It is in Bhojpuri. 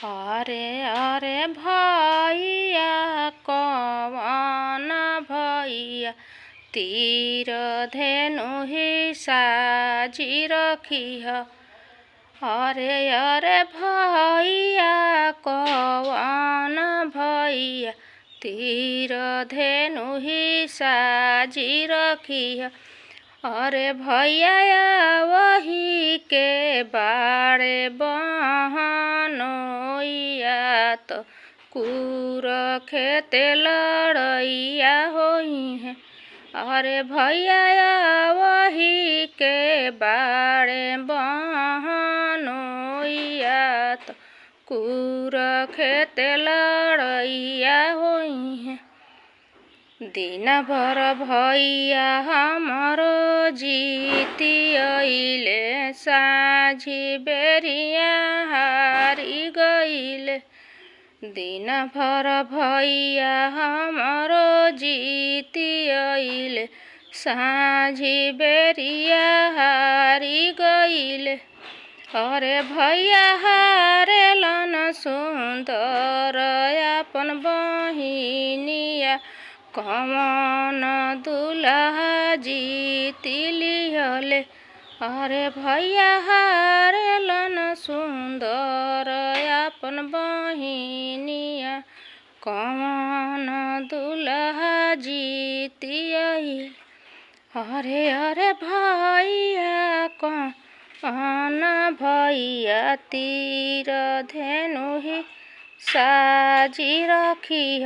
अरे अरे भैया कवन भैया तीर धेनु ही साजी रखिह। अरे अरे भैया कवन भैया तीर धेनु ही साजी रखिह। अरे भैया वही के बाड़े बहनोइया तो कूर खेते लड़ैया होई है। अरे भैया वही के बाड़े बहनोइया तो कूर खेते लड़ैया होई है। दिन भर भैया हमरो जीती अइले साझी बेरिया हारी गइले। दिन भर भैया हमरो जीती अइले साझी बेरिया हारी गइले। अरे भैया हारेलन सुंदर अपन बहिनिया कवन दुल्हा जीती लिहले। अरे भैया हारेलन सुंदर अपन बहिनिया कवन दुल्हा जीती अइले। अरे अरे भैया कवन भैया तीर धेनु ही साजी रखिह।